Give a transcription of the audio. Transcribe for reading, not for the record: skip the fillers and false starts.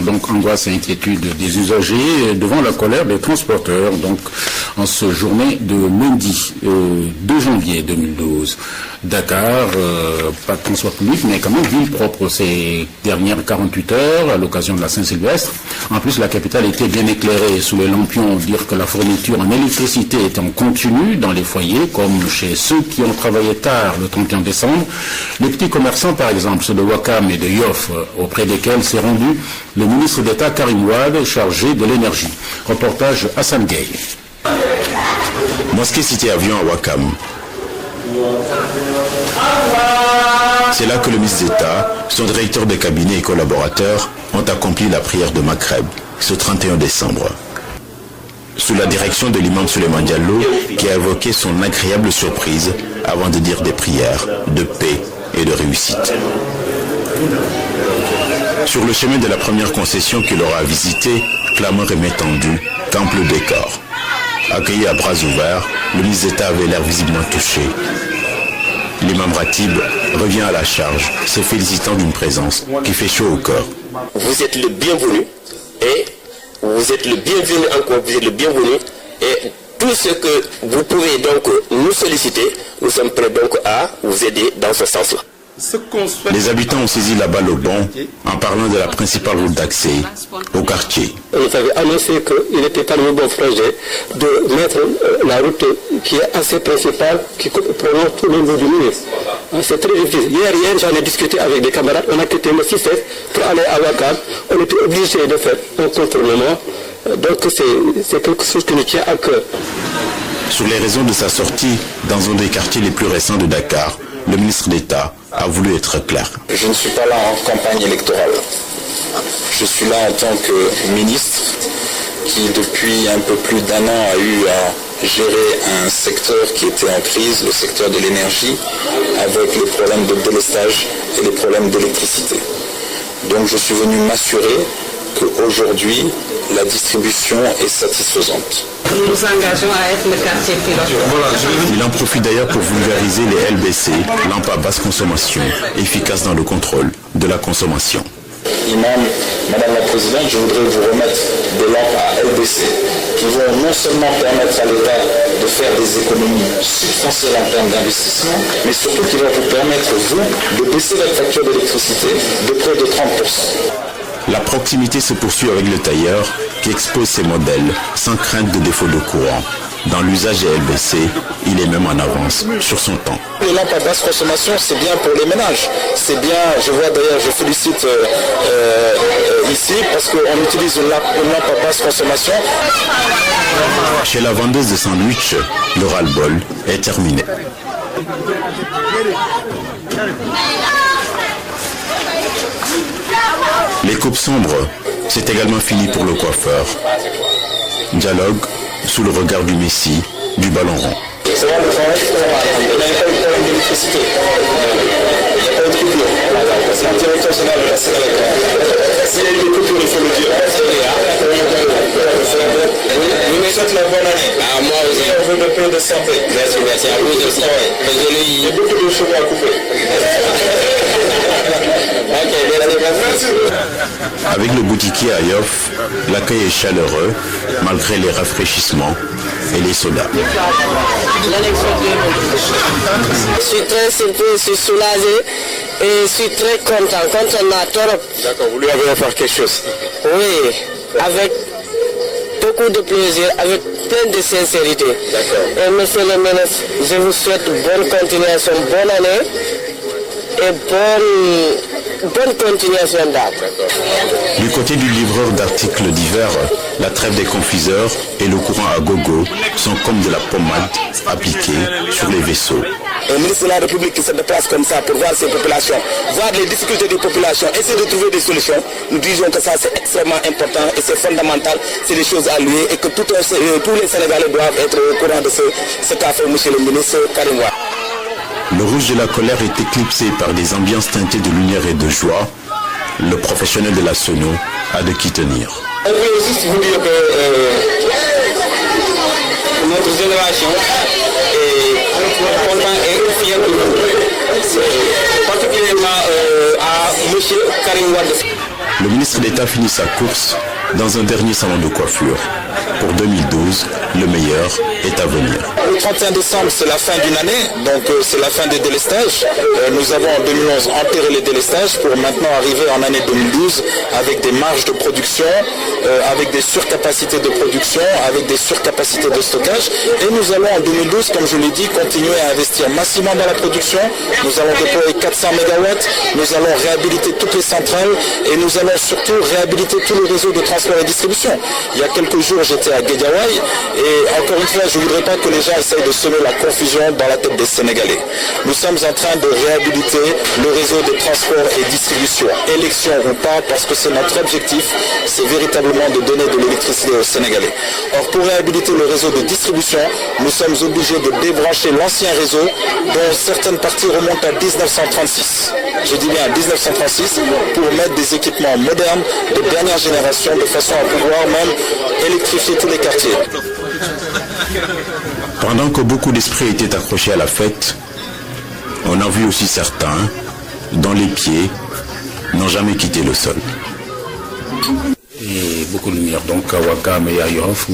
donc angoisse et inquiétude des usagers devant la colère des transporteurs, donc en ce journée de lundi 2 janvier 2012. Dakar, pas de transport public, mais quand même ville propre ces dernières 48 heures à l'occasion de la Saint-Sylvestre. En plus, la capitale était bien éclairée sous les lampions, dire que la fourniture en électricité était en continu dans les foyers, comme chez ceux qui ont travaillé tard le 31 décembre. Les petits commerçants, par exemple, ceux de Ouakam et de Yoff, auprès desquels s'est rendu le ministre d'État Karim Wade, chargé de l'énergie. Reportage Hassan Gueye. Mosquée Cité Avion à Ouakam. C'est là que le ministre d'État, son directeur de cabinet et collaborateurs ont accompli la prière de Maghreb ce 31 décembre. Sous la direction de l'imam Souleymane Diallo, qui a évoqué son agréable surprise avant de dire des prières de paix et de réussite. Sur le chemin de la première concession qu'il aura visité, clameur et main tendue, qu'ample décor. Accueilli à bras ouverts, le ministre d'État avait l'air visiblement touché. L'imam Ratib revient à la charge, se félicitant d'une présence qui fait chaud au cœur. Vous êtes le bienvenu et vous êtes le bienvenu encore, vous êtes le bienvenu et tout ce que vous pouvez donc nous solliciter, nous sommes prêts donc à vous aider dans ce sens-là. Les habitants ont saisi la balle au bon en parlant de la principale route d'accès au quartier. Vous avez annoncé qu'il était parmi vos projets de mettre la route qui est assez principale, qui prolonge tout le niveau du ministre. C'est très difficile. Hier, j'en ai discuté avec des camarades, on a quitté le 6 pour aller à Ouakam. On était obligé de faire un contournement. Donc c'est quelque chose qui nous tient à cœur. Sur les raisons de sa sortie dans un des quartiers les plus récents de Dakar, le ministre d'État a voulu être clair. Je ne suis pas là en campagne électorale. Je suis là en tant que ministre qui, depuis un peu plus d'1 an, a eu à gérer un secteur qui était en crise, le secteur de l'énergie, avec les problèmes de délestage et les problèmes d'électricité. Donc je suis venu m'assurer qu'aujourd'hui, la distribution est satisfaisante. Nous nous engageons à être le quartier pilote. Il en profite d'ailleurs pour vulgariser les LBC, lampes à basse consommation, efficaces dans le contrôle de la consommation. Imam, Madame la Présidente, je voudrais vous remettre des lampes à LBC qui vont non seulement permettre à l'État de faire des économies substantielles en termes d'investissement, mais surtout qui vont vous permettre, vous, de baisser votre facture d'électricité de près de 30%. La proximité se poursuit avec le tailleur qui expose ses modèles sans crainte de défaut de courant. Dans l'usage des LBC, il est même en avance sur son temps. Les lampes à basse consommation, c'est bien pour les ménages. C'est bien, je vois d'ailleurs, je félicite ici parce qu'on utilise une lampe à basse consommation. Chez la vendeuse de sandwich, le ras-le-bol est terminé. Les coupes sombres, c'est également fini pour le coiffeur. Dialogue sous le regard du Messie du ballon rond. C'est vrai, le travail, il n'y a pas eu de problème d'électricité. Il n'y a pas eu de coupure. C'est un directeur général de la Sénélec. S'il y a eu des coupures, il faut le dire. Nous nous souhaitons la bonne année. Moi aussi. On veut de plein de santé. Merci, merci. À vous aussi. Il y a beaucoup de cheveux à couper. Avec le boutiquier à Yoff, l'accueil est chaleureux malgré les rafraîchissements et les sodas. Je suis très surpris, je suis soulagé et je suis très content. D'accord, vous lui avez offert quelque chose? Oui, avec beaucoup de plaisir, avec plein de sincérité. Et monsieur le ministre, je vous souhaite bonne continuation, bonne année et bonne continuation d'art. Du côté du livreur d'articles divers, la trêve des confiseurs et le courant à gogo sont comme de la pommade appliquée sur les vaisseaux. Un ministre de la République qui se déplace comme ça pour voir ses populations, voir les difficultés des populations, essayer de trouver des solutions, nous disons que ça c'est extrêmement important et c'est fondamental, c'est des choses à lui et que tous les Sénégalais doivent être au courant de ce qu'a fait M. le ministre Karim Wade. Le rouge de la colère est éclipsé par des ambiances teintées de lumière et de joie. Le professionnel de la sono a de qui tenir. Je voulais juste vous dire que notre génération est content et fière de vous. Particulièrement à M. Karim Wade. Le ministre d'État finit sa course dans un dernier salon de coiffure. Pour 2012, le meilleur est à venir. Le 31 décembre, c'est la fin d'une année, donc c'est la fin des délestages. Nous avons en 2011 enterré les délestages pour maintenant arriver en année 2012 avec des marges de production, avec des surcapacités de production, avec des surcapacités de stockage. Et nous allons en 2012, comme je l'ai dit, continuer à investir massivement dans la production. Nous allons déployer 400 MW, nous allons réhabiliter toutes les centrales et nous allons surtout réhabiliter tout le réseau de transport et distribution. Il y a quelques jours, j'étais à Guédiawaye et encore une fois, je ne voudrais pas que les gens essayent de semer la confusion dans la tête des Sénégalais. Nous sommes en train de réhabiliter le réseau de transport et distribution. Élection ou pas, parce que c'est notre objectif, c'est véritablement de donner de l'électricité aux Sénégalais. Or, pour réhabiliter le réseau de distribution, nous sommes obligés de débrancher l'ancien réseau dont certaines parties remontent à 1936. Je dis bien 1936, pour mettre des équipements modernes de dernière génération de façon à pouvoir même électrifier tous les quartiers. Pendant que beaucoup d'esprits étaient accrochés à la fête, on a vu aussi certains dont les pieds n'ont jamais quitté le sol. Et beaucoup de lumière, donc à Ouakam et à Yoff,